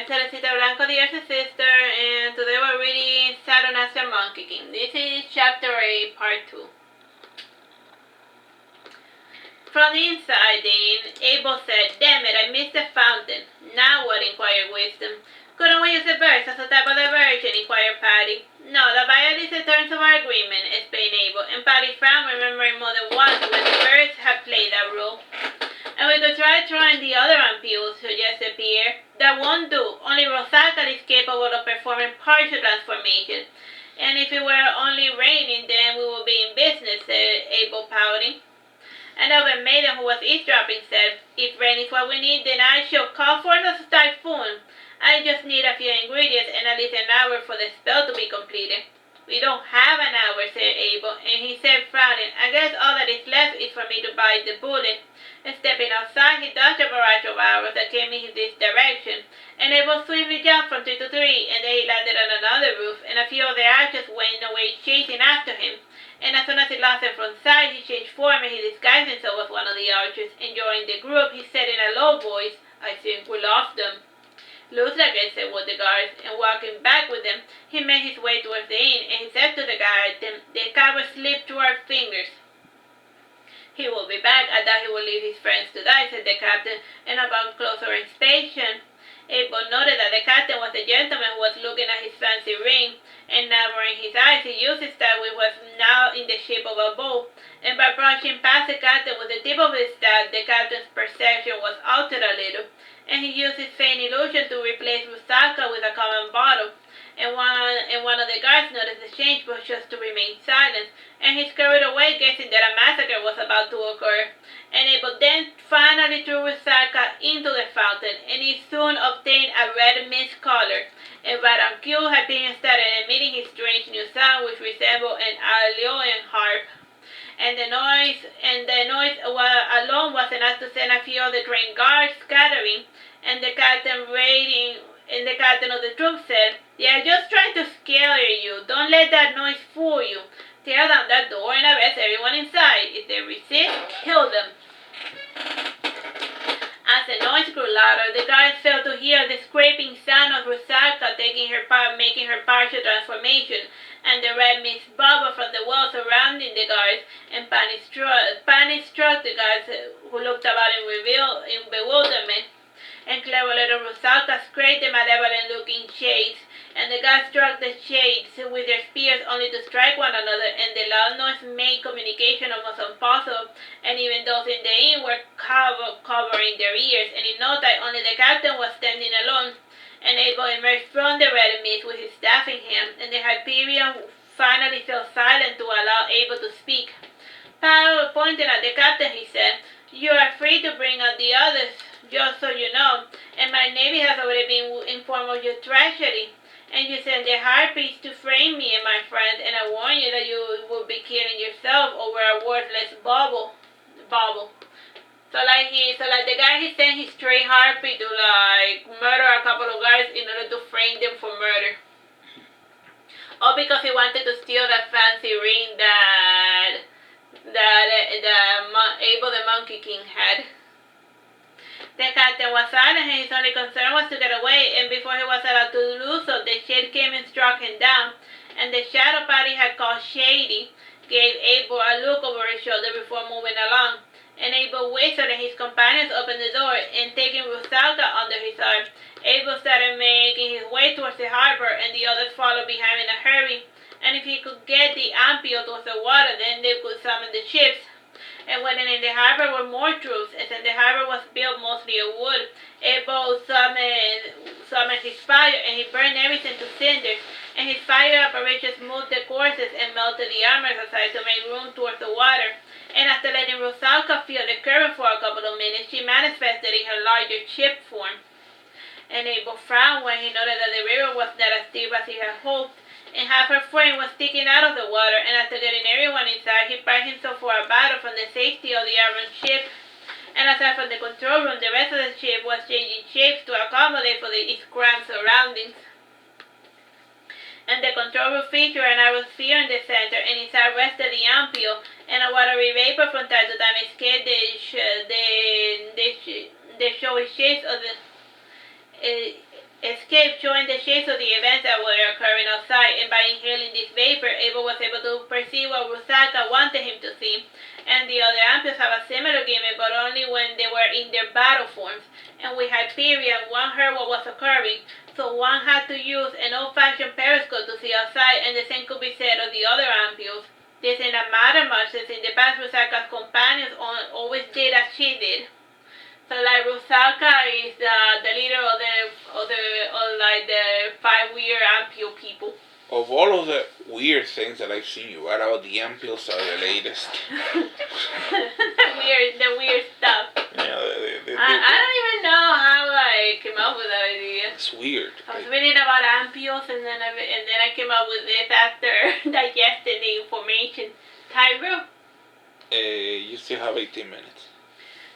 I'm Teresita Blanco, the Artsy sister, and today we're reading SaturnastraMonkey King. This is Chapter 8, Part 2. From the inside then, Abel said, "Damn it, I missed the fountain." "Now what?" inquired Wisdom. "Couldn't we use the birds as a type of diversion?" inquired Patty. "No, that violates the terms of our agreement," explained Abel, and Patty frowned, remembering more than once when the birds had played that role. "And we could try throwing the other ampules," suggested Pierre. "That won't do. Only Rosaka is capable of performing partial transformation. And if it were only raining, then we would be in business," said Abel, pouting. And the maiden who was eavesdropping said, "If rain is what we need, then I shall call forth a typhoon. I just need a few ingredients and at least an hour for the spell to be completed." "We don't have an hour," said Abel, and he said, frowning, "I guess all that is left is for me to bite the bullet." And stepping outside, he dodged a barrage of arrows that came in this direction, and Abel swiftly jumped from tree to tree, and then he landed on another roof, and a few of the archers went away chasing after him. And as soon as he lost them from sight, he changed form and he disguised himself as one of the archers, and joining the group, he said in a low voice, "I think we lost them." "Looks like it," said one of the guards, and walking back with them, he made his way towards the inn, and he said to the guard, "The coward slipped through our fingers." "He will be back. I doubt he will leave his friends to die," said the captain, and upon closer inspection, Abel noted that the captain was the gentleman who was looking at his fancy ring, and narrowing his eyes, he used his staff, which was now in the shape of a bow, and by brushing past the captain with the tip of his staff, the captain's perception was altered a little, and he used his faint illusion to replace Rusaka with a common bottle. And one of the guards noticed the change, but chose to remain silent, and he scurried away, guessing that a massacre was about to occur. And Abel then finally threw Rusaka into the fountain, and he soon obtained a red mist color. And right on cue, Hyperion started emitting his strange new sound, which resembled an Aeolian harp. And the noise alone was enough to send a few of the trained guards scattering, and the captain of the troop said, "They are just trying to scare you. Don't let that noise fool you. Tear down that door and arrest everyone inside. If they resist, kill them." As the noise grew louder, the guards failed to hear the scraping sound of Rusaka making her partial transformation, and the red mist bubbled from the walls surrounding the guards, and panic struck the guards, who looked about in bewilderment. And clever little Rusaka scraped the malevolent-looking shades, and the guards struck the shades with their spears only to strike one another, and the loud noise made communication almost impossible, and even those in the inn were covering their ears, and in no time only the captain was standing alone, and Abel emerged from the red mist with his staff in hand, and the Hyperion finally fell silent to allow Abel to speak. Pointing at the captain, he said, "You are free to bring out the others, just so you know, and my navy has already been informed of your tragedy. And you sent the harpies to frame me and my friends, and I warn you that you will be killing yourself over a worthless bauble." So like the guy, he sent his stray harpy to murder a couple of guys in order to frame them for murder. All because he wanted to steal that fancy ring that Abel the Monkey King had. The captain was silent, and his only concern was to get away, and before he was allowed to do so, the shade came and struck him down, and the shadow Patty had called Shady gave Abel a look over his shoulder before moving along. And Abel whistled, and his companions opened the door, and taking Rusaka under his arm, Abel started making his way towards the harbor, and the others followed behind in a hurry. And if he could get the ampule towards the water, then they could summon the ships. And when in the harbor were more troops, and since the harbor was built mostly of wood, Abel summoned his fire, and he burned everything to cinders, and his fire operations moved the courses and melted the armors aside to make room towards the water. And after letting Rusaka feel the current for a couple of minutes, she manifested in her larger ship form. And Abel frowned when he noted that the river was not as deep as he had hoped, and half her frame was sticking out of the water, and after getting everyone inside, he primed himself for a battle from the safety of the armored ship. And aside from the control room, the rest of the ship was changing shapes to accommodate for its cramped surroundings. And the control room featured an iron sphere in the center, and inside rested the ampule, and a watery vapor from time to time escaped the showy shapes of the escaped, showing the shapes of the events that were occurring outside, and by inhaling this vapor, Abel was able to perceive what Rusaka wanted him to see. And the other ampules have a similar gimmick, but only when they were in their battle forms. And with Hyperion, one heard what was occurring, so one had to use an old-fashioned periscope to see outside, and the same could be said of the other ampules. This did not matter much, since in the past Rusaka's companions always did as she did. So like Rusaka is the leader of the 5 weird ampule people. Of all of the weird things that I've seen you, what about the ampules are the latest? the weird stuff. Yeah, I don't even know how I came up with that idea. It's weird. I was reading about ampules and then I came up with this after digesting the information. Tyro? You still have 18 minutes.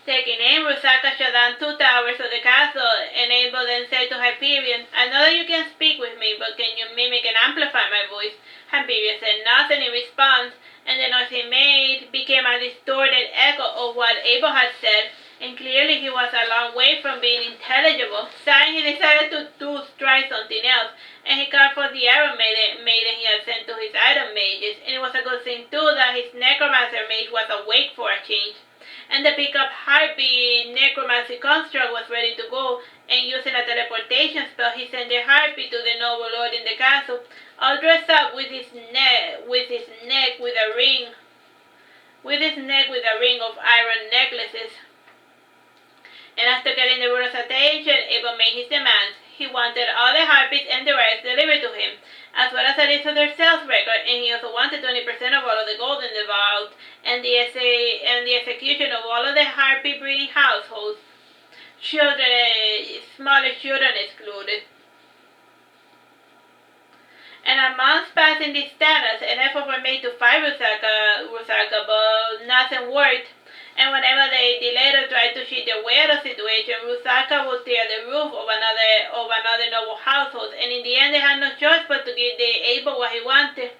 Taking aim, Rusaka shot down 2 towers of the castle, and Abel then said to Hyperion, "I know that you can speak with me, but can you mimic and amplify my voice?" Hyperion said nothing in response, and the noise he made became a distorted echo of what Abel had said, and clearly he was a long way from being intelligible. Sighing, he decided to try something else, and he called for the arrow maiden he had sent to his item mages, and it was a good thing too that his necromancer mage was awake for a change. And the pickup harpy necromancy construct was ready to go, and using a teleportation spell, he sent the harpy to the noble lord in the castle, all dressed up with his neck with a ring of iron necklaces. And after getting the ruler's attention, Abel made his demands. He wanted all the harpies and the rights delivered to him, as well as a list of their sales record, and he also wanted 20% of all of the gold in the vault, and the execution of all of the harpy breeding households, smaller children excluded. And a month passed in this status, and efforts were made to fight Rusaka, but nothing worked. And whenever they delayed or tried to cheat their way out of the situation, Rusaka would tear the roof of another noble household, and in the end they had no choice but to give the Abel what he wanted.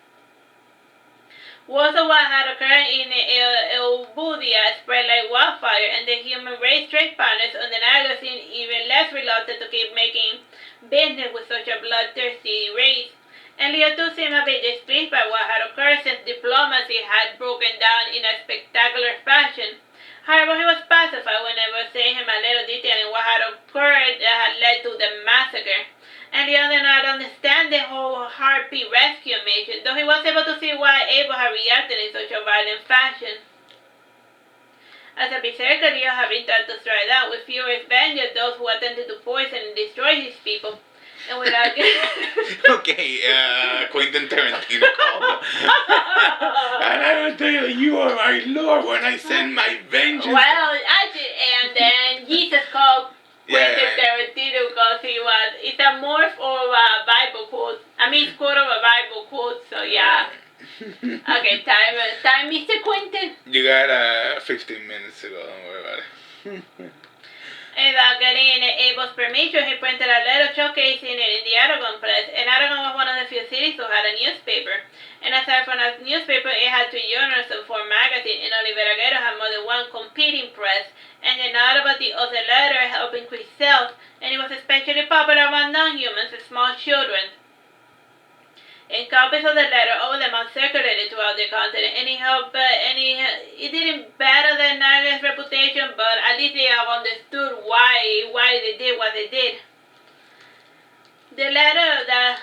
Words of what had occurred in Elbudia spread like wildfire, and the human race trade partners on the Naga seemed even less reluctant to keep making business with such a bloodthirsty race. And Leo too seemed a bit displeased by what had occurred, since diplomacy had broken down in a spectacular fashion. However, he was pacified whenever saying him a little detail in what had occurred that had led to the massacre. And Leo did not understand the whole harpy rescue mission, though he was able to see why Abel had reacted in such a violent fashion. As a berserker, Leo had been taught to strike down with furious vengeance those who attempted to poison and destroy his people. And without Okay, Quentin Tarantino called. And I will tell you, you are my lord when I send my vengeance. Well, and then Jesus called Quentin Tarantino because it's a morph of a Bible quote. I mean, it's quote of a Bible quote, so yeah. Okay, time, Mr. Quentin. You got 15 minutes to go, don't worry about it. Without getting Abel's permission, he printed a letter showcasing it in the Aragon press, and Aragon was one of the few cities who had a newspaper. And aside from a newspaper, it had 3 journals and 4 magazines, and Oliveira Guerrero had more than 1 competing press, and the note about the other letter helped increase sales, and it was especially popular among non-humans and small children. And copies of the letter, all of them are circulated throughout the continent, and it didn't better the Naga's reputation, but at least they have understood why they did what they did. The letter that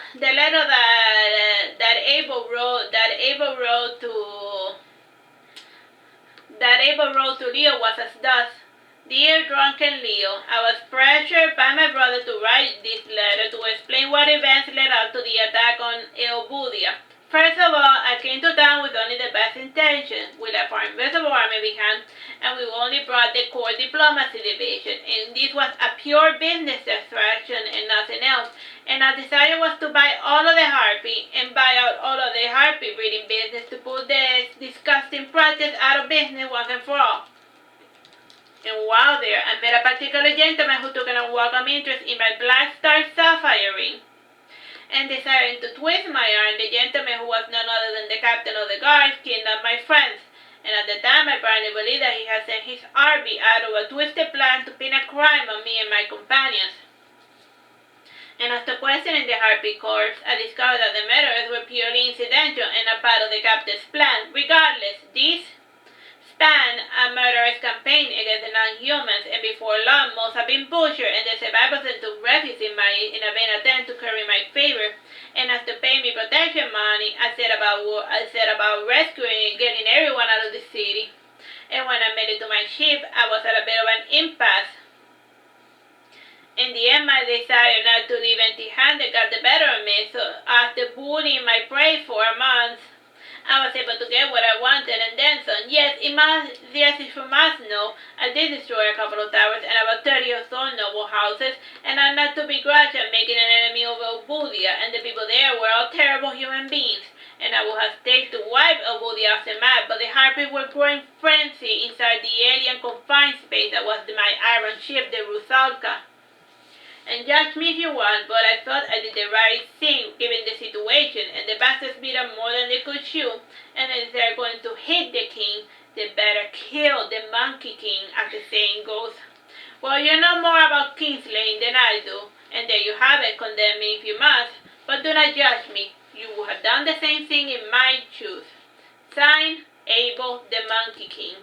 Abel wrote to Leo was as thus: "Dear drunken Leo, I was pressured by my brother to write this letter to explain what events led up to the attack on Elbudia. First of all, I came to town with only the best intentions. We left our invisible army behind, and we only brought the core diplomacy division, and this was a pure business distraction and nothing else. And our desire was to buy all of the harpy and buy out all of the harpy breeding business to put this disgusting practice out of business once and for all. And while there, I met a particular gentleman who took an unwelcome interest in my black star sapphire ring. And desiring to twist my arm, the gentleman, who was none other than the captain of the guards, kidnapped my friends. And at the time, I apparently believed that he had sent his army out of a twisted plan to pin a crime on me and my companions. And after questioning the Harpy Corps, I discovered that the murders were purely incidental and not part of the captain's plan. Regardless, this spanned a murderous campaign against the non-humans, and before long most have been butchered, and the survivors then took refuge in a vain attempt to curry my favor. And after paying me protection money, I set about rescuing and getting everyone out of the city. And when I made it to my ship, I was at a bit of an impasse. In the end, my desire not to leave empty-handed got the better of me, so after bullying my prey for a month, I was able to get what I wanted and then some. Yes, if you must know, I did destroy a couple of towers and about 30 or so noble houses, and I'm not to begrudge at making an enemy of Obudia, and the people there were all terrible human beings. And I would have staked to wipe Obudia off the map, but the Harpies were growing frenzy inside the alien confined space that was my iron ship, the Rusalka. And judge me if you want, but I thought I did the right thing given the situation, and the bastards beat up more than they could chew, and if they're going to hit the king, they better kill the Monkey King, as the saying goes. Well, you know more about kingslaying than I do, and there you have it, condemn me if you must, but do not judge me. You would have done the same thing in my shoes. Signed, Abel the Monkey King.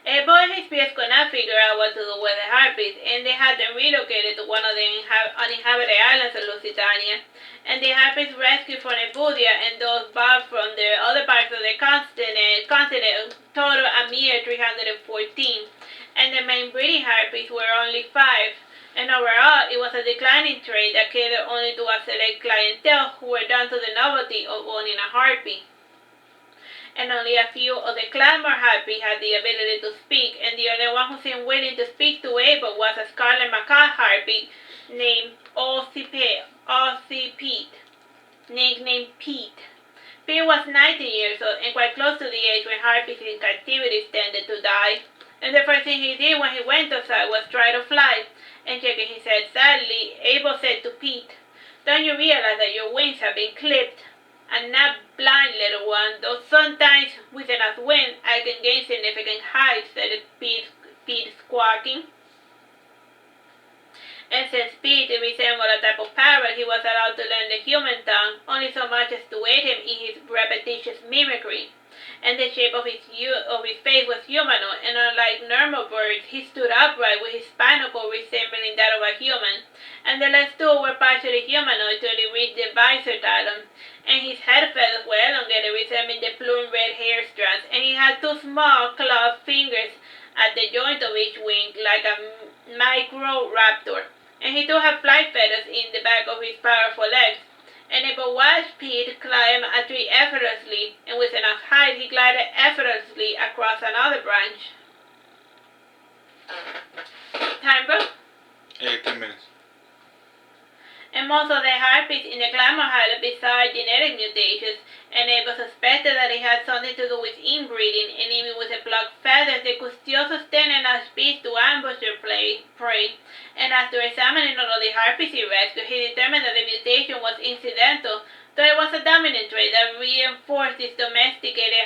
Abel and his peers could not figure out what to do with the Harpies, and they had them relocated to one of the uninhabited islands of Lusitania. And the Harpies rescued from Ebudia and those brought from the other parts of the continent total a mere 314. And the main breeding Harpies were only 5. And overall, it was a declining trade that catered only to a select clientele who were down to the novelty of owning a Harpy. And only a few of the Clamor Harpy had the ability to speak, and the only one who seemed willing to speak to Abel was a Scarlet Macaw Harpy named Artsy Pete, nicknamed Pete. Pete was 19 years old and quite close to the age when Harpies in captivity tended to die. And the first thing he did when he went outside was try to fly, and shaking his head sadly, Abel said to Pete, "Don't you realize that your wings have been clipped? I'm not blind, little one, though sometimes with enough wind I can gain significant height," said Pete squawking. And since Pete resembled a type of parrot, he was allowed to learn the human tongue, only so much as to aid him in his repetitious mimicry. And the shape of his face was humanoid, and unlike normal birds, he stood upright with his spinal cord resembling that of a human. And the legs too were partially humanoid till he reached the visor talon. And his head feathers were elongated, resembling the plumed red hair strands, and he had 2 small clawed fingers at the joint of each wing, like a micro-raptor. And he too had flight feathers in the back of his powerful legs. And Abel watched Pete climb a tree effortlessly, and with enough height he glided effortlessly across another branch. Time, bro? 10 minutes. And most of the Harpies in the Clamor had besides genetic mutations, and Abel suspected that it had something to do with inbreeding, and even with the plucked feathers they could still sustain enough speed to ambush their prey. And after examining all of the Harpies he rescued, he determined that the mutation was incidental, though it was a dominant trait that reinforced these domesticated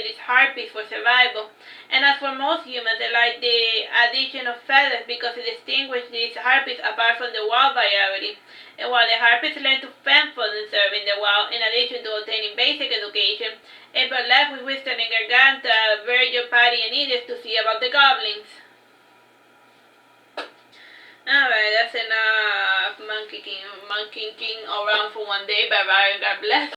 these Harpies for survival. And as for most humans, they like the addition of feathers because it distinguishes these Harpies apart from the wild variety. And while the Harpies learn to fend for themselves in the wild, in addition to obtaining basic education, Abel left with Winston and Garganta, Virgil, Patty, and Edith to see about the goblins. Alright, that's enough Monkey King around for one day. Bye bye, God bless.